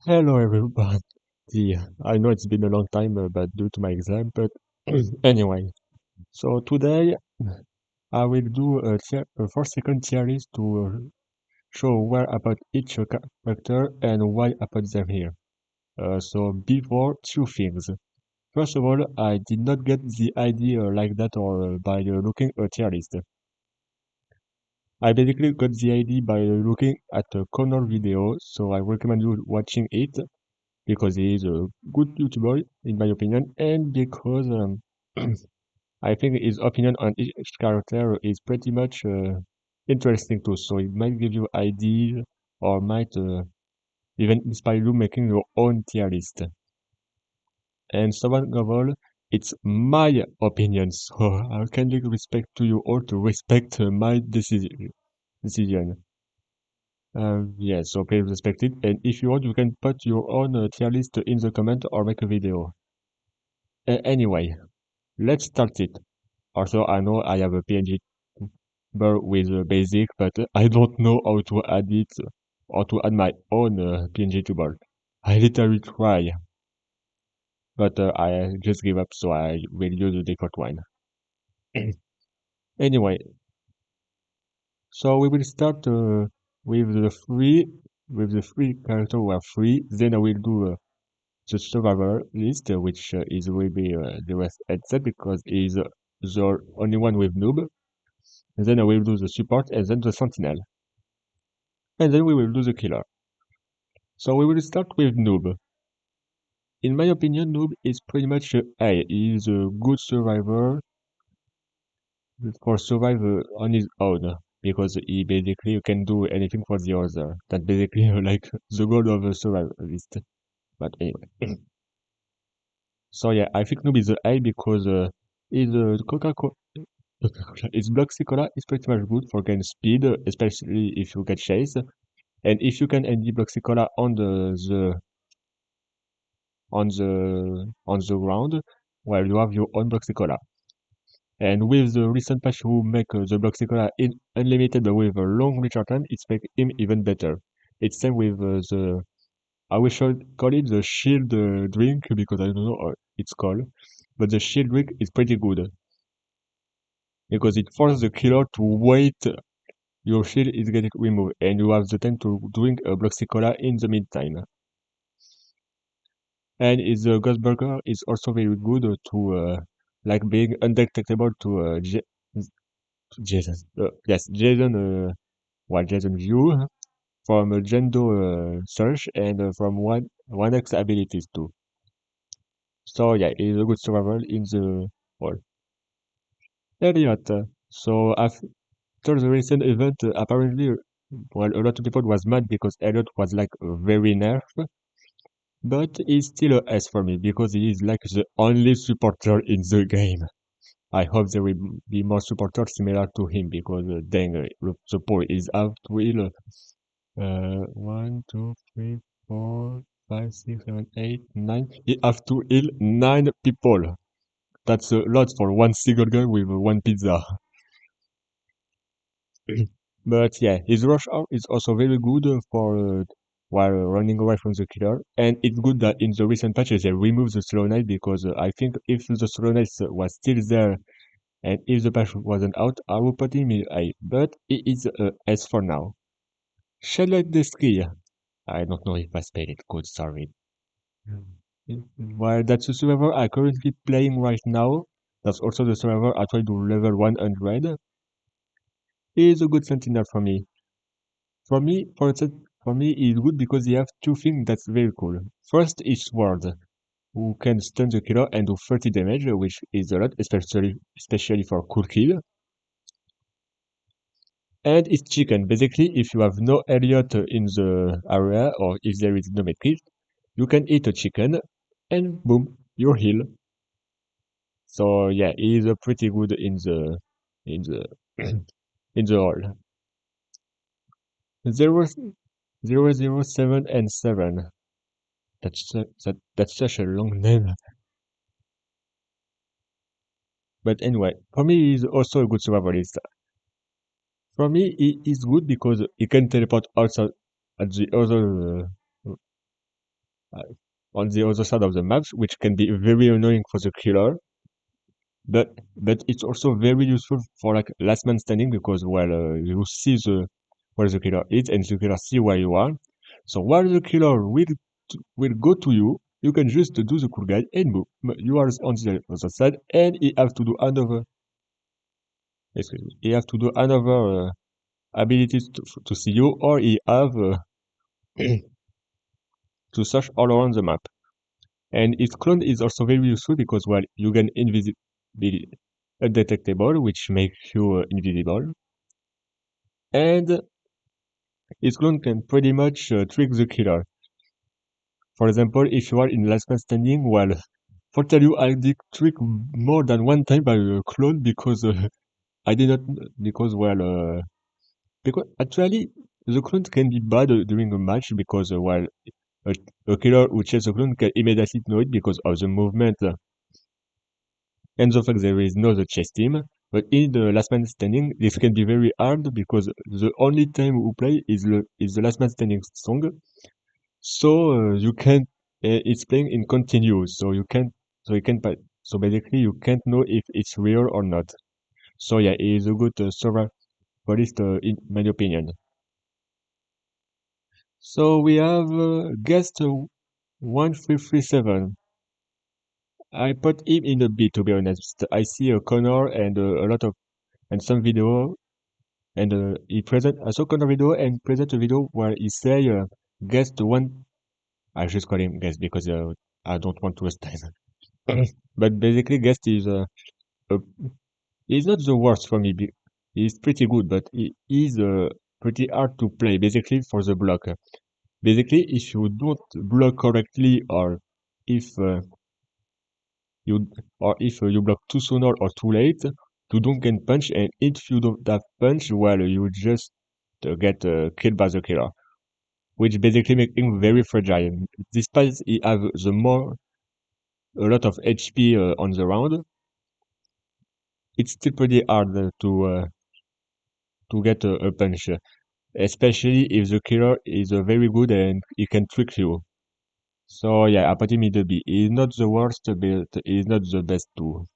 Hello everybody. I know it's been a long time, but due to my exam, but anyway. So today I will do a 4 second tier list to show where about each character and why I put them here. So before, two things. First of all, I did not get the idea like that or by looking at tier list. I basically got the idea by looking at a Connor video, so I recommend you watching it because he is a good YouTuber, in my opinion, and because I think his opinion on each character is pretty much interesting too. So it might give you ideas or might even inspire you making your own tier list. And second of all, it's my opinion, so I kindly respect to you all to respect my decision. Yeah, so please respect it. And if you want, you can put your own tier list in the comment or make a video. Anyway, let's start it. Also, I know I have a PNG bar with basic, but I don't know how to add it or to add my own PNG to bar. I literally try, but I just give up, so I will use the default one. Anyway, so we will start with the three character who are free. Then I will do the survivor list, which is will be the rest headset because he's the only one with noob. And then I will do the support and then the sentinel. And then we will do the killer. So we will start with Noob. In my opinion, Noob is pretty much A. He is a good survivor for survive on his own because he basically can do anything for the other. That's basically like the goal of a survivalist. But anyway. So yeah, I think Noob is a A because his Coca-Cola, his Bloxicola is pretty much good for getting speed, especially if you get chased. And if you can end the Bloxicola on the ground while you have your own Bloxicola. And with the recent patch who make the Bloxicola in unlimited but with a long recharge time, it's make him even better. It's same with the I wish I call it the shield drink because I don't know how it's called, but the shield drink is pretty good because it forces the killer to wait your shield is getting removed and you have the time to drink a Bloxicola in the meantime. And is the Ghost Burger is also very good to like being undetectable to Jason. Yes, Jason. Jason View from Gendo search and from one X abilities too. So yeah, he's a good survival in the world. Elliot. So after the recent event, apparently, well, a lot of people was mad because Elliot was like very nerf, but he's still a S for me because he is like the only supporter in the game. I hope there will be more supporters similar to him because dang, the poor is out to heal. 1, 2, 3, 4, 5, 6, 7, 8, 9. He have to heal 9 people. That's a lot for one single guy with one pizza. But yeah, his rush hour is also very good for while running away from the killer. And it's good that in the recent patches they removed the slow night because I think if the slow night was still there and if the patch wasn't out, I would put him in A. But it is a S for now. Charlotte Desky. I don't know if I spelled it good, sorry. While that's the server I currently playing right now, that's also the server I try to level 100. He is a good sentinel for me. For instance, for me, it's good because he have two things that's very cool. First is Sword, who can stun the killer and do 30 damage, which is a lot, especially for cool kill. And it's Chicken. Basically, if you have no Elliot in the area, or if there is no medkit, you can eat a chicken, and boom, you're healed. So yeah, he is pretty good in the in the hall. 0, 007 and 7. That's such a long name. But anyway, for me, he's also a good survivalist. For me, he is good because he can teleport outside at the other. uh, on the other side of the map, which can be very annoying for the killer. But it's also very useful for like last man standing because well you see the where the killer is and the killer see where you are. So while the killer will go to you, you can just do the cool guy and move. You are on the other side, and he have to do another. Excuse me. He have to do another ability to see you, or he have to search all around the map. And its clone is also very useful because well you gain invisibility, undetectable, which makes you invisible, and its clone can pretty much trick the killer. For example, if you are in last man standing, well, for tell you, I did trick more than one time by a clone because I did not because well because actually the clone can be bad during a match because well a, a killer who chases a clone can immediately know it because of the movement and the fact there is no the chess team. But in the last man standing, this can be very hard because the only time who play is the last man standing song. So you can it's playing in continuous, so you can so basically you can't know if it's real or not. So yeah, it is a good survivalist in my opinion. So we have guest 1337. I put him in a bit to be honest. I see a Connor and a lot of and some video and he present I saw Connor video and present a video where he say guest one. I just call him guest because I don't want to waste time. But basically, Guest is uh, he's not the worst for me. He's pretty good, but he is pretty hard to play. Basically, for the block. Basically, if you don't block correctly, if uh, you you block too soon or too late, you don't get punch. And if you don't have punch, well, you just get killed by the killer, which basically makes him very fragile. Despite he have a lot of HP on the round, it's still pretty hard to get a punch, especially if the killer is very good and he can trick you. So yeah, Apathy Middle B is not the worst, but is not the best too.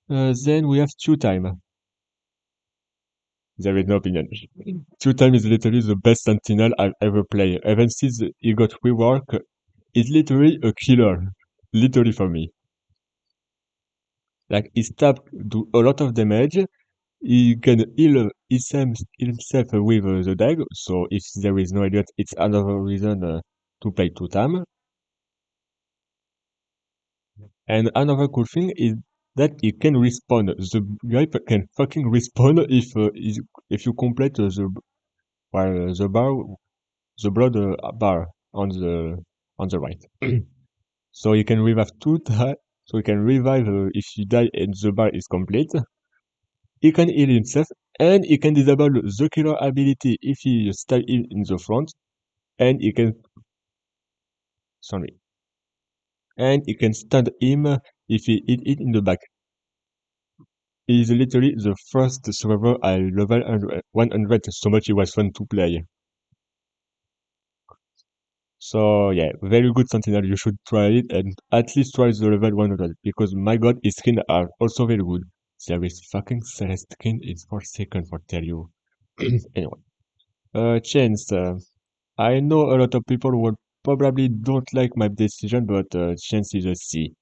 Then we have Two Time. There is no opinion. Two Time is literally the best Sentinel I've ever played. Even since he got rework, it's literally a killer. Literally for me. Like he stab do a lot of damage. He can heal himself with the dag, so if there is no idiot, it's another reason to play two time. And another cool thing is that he can respawn. The guy can fucking respawn if you complete the bar the blood bar on the right. So you can revive two times. So you can revive if you die and the bar is complete. He can heal himself, and he can disable the killer ability if he stab him in the front, and he can sorry, and he can stun him if he hit it in the back. He is literally the first survivor I level 100 so much it was fun to play. So yeah, very good Sentinel. You should try it and at least try the level 100 because my god, his skins are also very good. There is fucking Celeste skin is for second for tell you. Anyway, Chance. I know a lot of people would probably don't like my decision, but Chance is a C.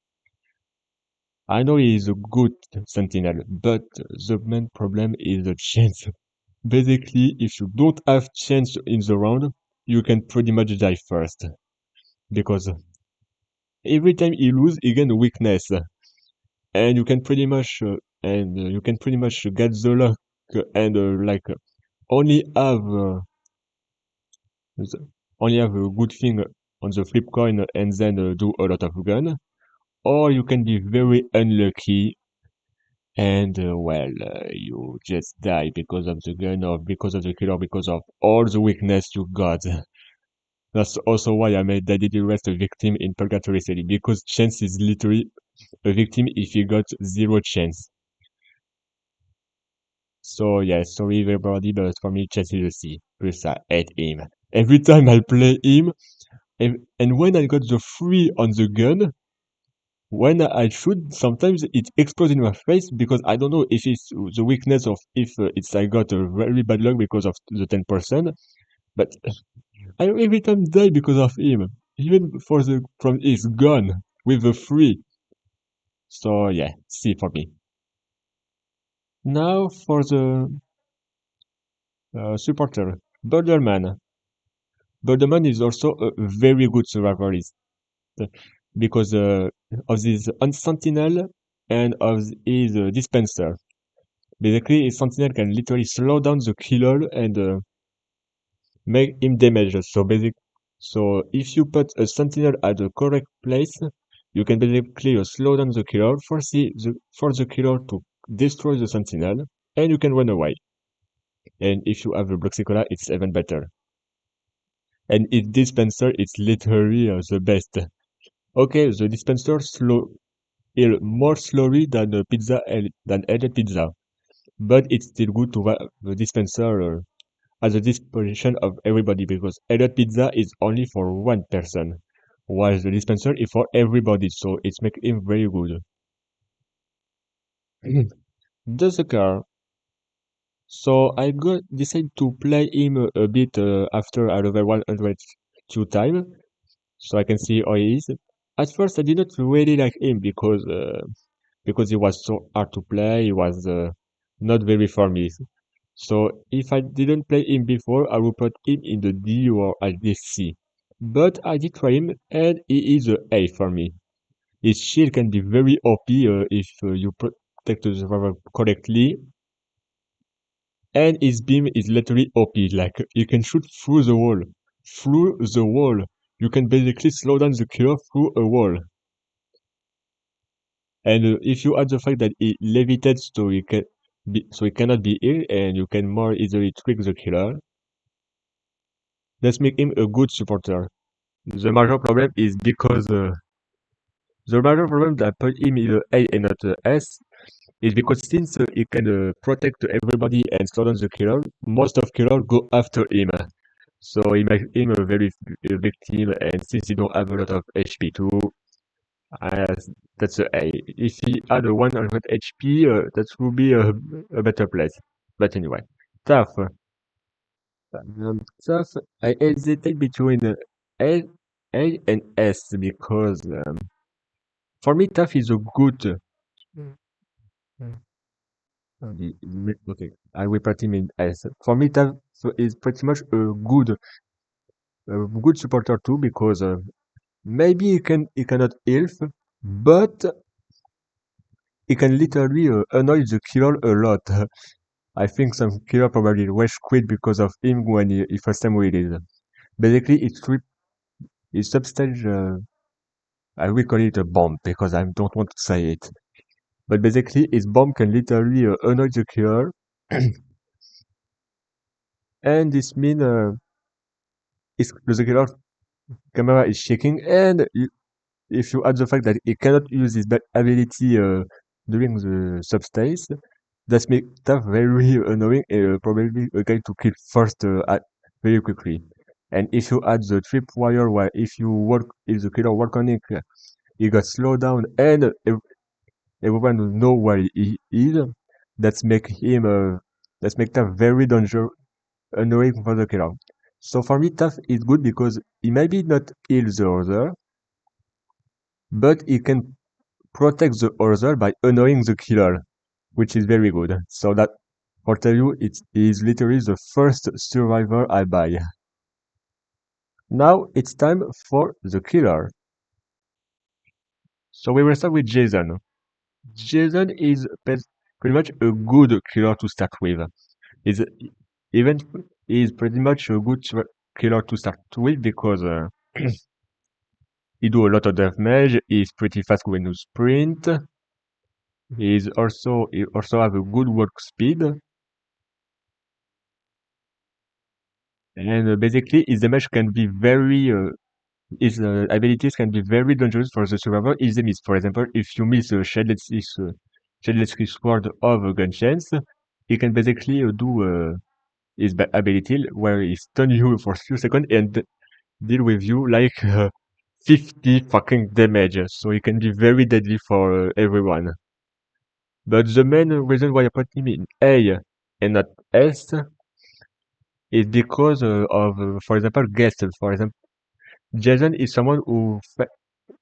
I know he is a good sentinel, but the main problem is the chance. Basically, if you don't have chance in the round, you can pretty much die first. Because every time you lose, you gain a weakness. And you can pretty much get the luck and only have the- only have a good thing on the flip coin and then do a lot of gun. Or you can be very unlucky and you just die because of the gun or because of the killer, because of all the weakness you got. That's also why I made Daddy the Rest a victim in Purgatory City, because Chance is literally a victim if he got zero chance. So yeah, sorry everybody, but for me Chance is a C. Plus I hate him. Every time I play him, And when I got the free on the gun, when I shoot, sometimes it explodes in my face because I don't know if it's the weakness of if it's I got a very bad luck because of the 10%, but I every time die because of him, even for the from his gun with the free. So yeah, C for me. Now for the supporter, Borderman. Borderman is also a very good survivalist because of his sentinel and of his dispenser. Basically, his sentinel can literally slow down the killer and make him damage. So if you put a sentinel at the correct place, you can basically slow down the killer, force the killer to destroy the sentinel, and you can run away. And if you have a Bloxicola, it's even better. And its dispenser, it's literally the best. Okay, the dispenser heal more slowly than a pizza than headed pizza, but it's still good to have the dispenser at the disposition of everybody because headed pizza is only for one person, while the dispenser is for everybody, so it's make him very good. Does the car. So I got decided to play him a bit after I level 100 two times, so I can see how he is. At first, I did not really like him because he was so hard to play. He was not very for me. So if I didn't play him before, I would put him in the D or at least C. But I did try him, and he is a A for me. His shield can be very OP if you protect the survivor correctly, and his beam is literally OP. Like you can shoot through the wall, through the wall. You can basically slow down the killer through a wall. And if you add the fact that he levitates so he cannot be hit, and you can more easily trick the killer, let's make him a good supporter. The major problem is because the major problem that put him in A and not S is because since he can protect everybody and slow down the killer, most of killer go after him. So he makes him a very victim, and since he don't have a lot of HP too, uh, that's a A. If he had a 100 HP, that would be a better place. But anyway, tough. Tough. I hesitate between A, A and S because for me, tough is a good. Mm. Okay, I will put him in S. For me, tough is pretty much a good supporter too because maybe he cannot heal, but he can literally annoy the killer a lot. I think some killer probably rage quit because of him when he first time released. Basically, it's substage. I will call it a bomb because I don't want to say it. But basically, his bomb can literally annoy the killer, and this means the killer camera is shaking, and if you add the fact that he cannot use his ability during the substage, that makes that very annoying and probably a guy to kill first very quickly. And if you add the tripwire, where if the killer work on it, he got slowed down, and everyone will know where he is. That's make him that's make that very dangerous, annoying for the killer. So for me, Taff is good because he maybe not kill the other, but he can protect the other by annoying the killer, which is very good. So that, for tell you, it is literally the first survivor I buy. Now it's time for the killer. So we will start with Jason. Jason is pretty much a good killer to start with. Is even is pretty much a good killer to start with because he do a lot of damage. He's pretty fast when you sprint. He also have a good work speed, and basically his damage can be very his abilities can be very dangerous for the survivor if they miss. For example, if you miss a shadless sword of a gun chance, he can basically do his ability where he stun you for a few seconds deal with you like 50 fucking damage, so it can be very deadly for everyone. But the main reason why I put him in A and not S is because of, for example, Guest. For example, Jason is someone who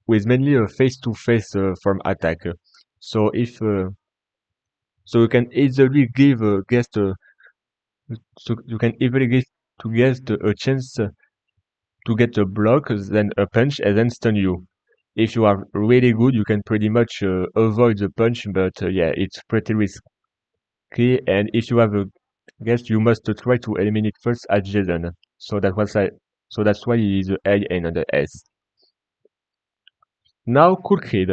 is mainly a face-to-face from attack. So if so, you can easily give Guest so you can easily give to Guest a chance to get a block, then a punch, and then stun you. If you are really good, you can pretty much avoid the punch, but yeah, it's pretty risky. And if you have a guess, you must try to eliminate first at Jason. So that's why he is a A and not a S. Now, Cool Kid.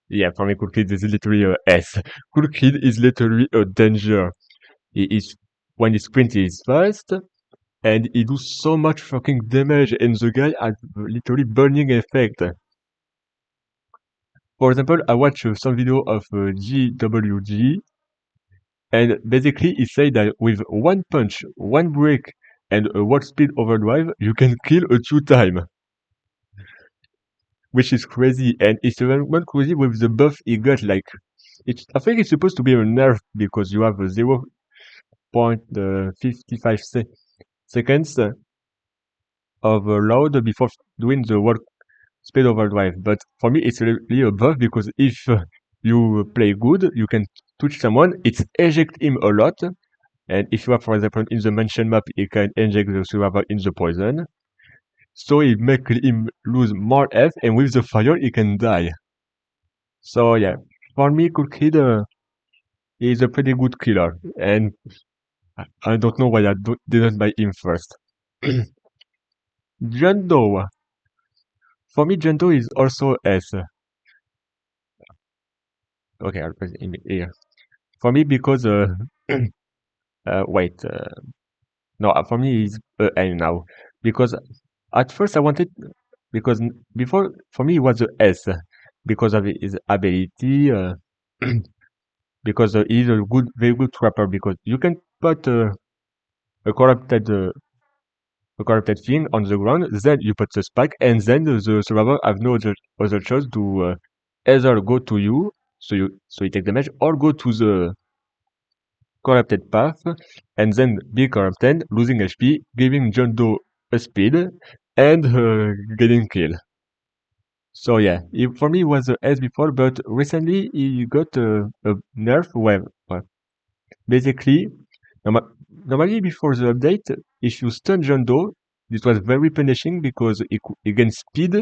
Yeah, for me, Cool Kid is literally a S. Cool Kid is literally a danger. He is when he sprint, he is fast, and he do so much fucking damage, and the guy has literally burning effect. For example, I watched some video of GWG, and basically he said that with one punch, one break, and a warp speed overdrive, you can kill a two time, which is crazy. And it's even more crazy with the buff he got. Like, I think it's supposed to be a nerf because you have a 0.55 seconds of load before doing the warp speed overdrive. But for me, it's really a buff because if you play good, you can touch someone, it eject him a lot. And if you are, for example, in the mansion map, you can inject the survivor in the poison. So it make him lose more health, and with the fire, he can die. So yeah, for me, Cool Kid is a pretty good killer, and I don't know why didn't buy him first. John Doe. For me, John Doe is also S. Okay, I'll press him here. For me, because wait, no, for me it's N now because at first I wanted because before for me it was a S because of his ability because he's a very good trapper because you can put a corrupted uh, a corrupted thing on the ground, then you put the spike, and then the survivor have no other choice to either go to you, so you take damage, or go to the corrupted path, and then be corrupted, losing HP, giving John Doe a speed, and getting killed. So yeah, for me it was a S before, but recently he got a nerf where basically normally before the update, if you stun John Doe, this was very punishing because he gained speed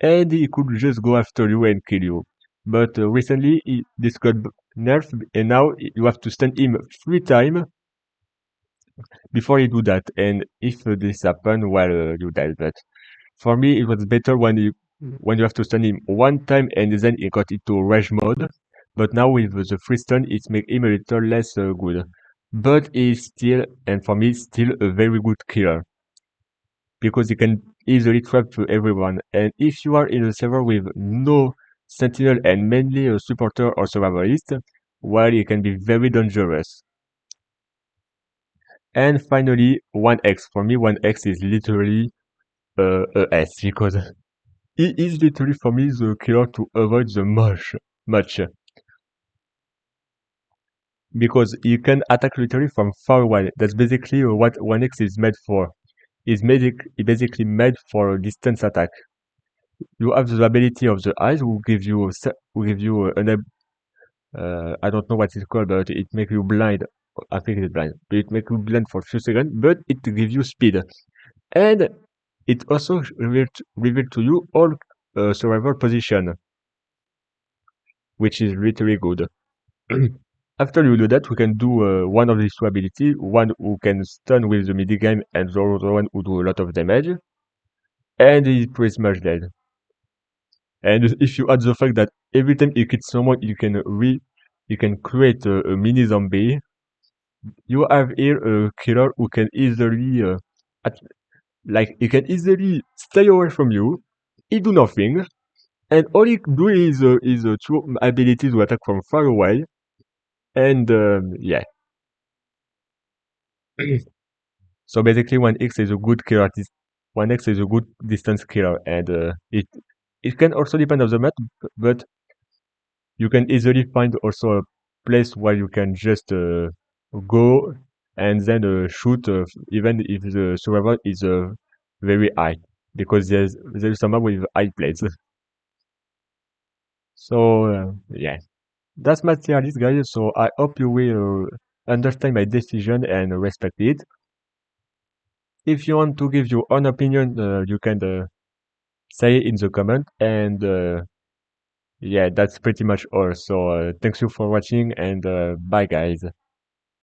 and he could just go after you and kill you. But recently this got nerfed, and now you have to stun him 3 times before you do that. And if this happen, well, you die. But for me, it was better when you have to stun him one time and then he got into rage mode. But now with the free stun, it makes him a little less good. But he's still, and for me, still a very good killer because he can easily trap everyone. And if you are in a server with no sentinel and mainly a supporter or survivalist, well, he can be very dangerous. And finally, 1x. For me, 1x is literally a S because he is literally for me the killer to avoid the much because you can attack literally from far away. That's basically what 1x is made for. It's basically made for a distance attack. You have the ability of the eyes who give you I don't know what it's called, but it makes you blind. I think it's blind. But it makes you blind for a few seconds, but it gives you speed. And it also reveal to you all survival position, which is literally good. After you do that, we can do one of these two abilities, one who can stun with the midi game and the other one who do a lot of damage, and he's pretty much dead. And if you add the fact that every time you kill someone, you can create a mini zombie, you have here a killer who can easily at, like he can easily stay away from you, he do nothing, and all he do is two ability to attack from far away, and yeah. So basically, 1x is a good killer. 1x is a good distance killer, and it can also depend on the map, but you can easily find also a place where you can just go and then shoot, even if the survival is very high, because there's some map with high plates. So yeah, that's my tier list, guys. So I hope you will understand my decision and respect it. If you want to give your own opinion, you can say it in the comment. And yeah, that's pretty much all. So thanks you for watching, and bye, guys.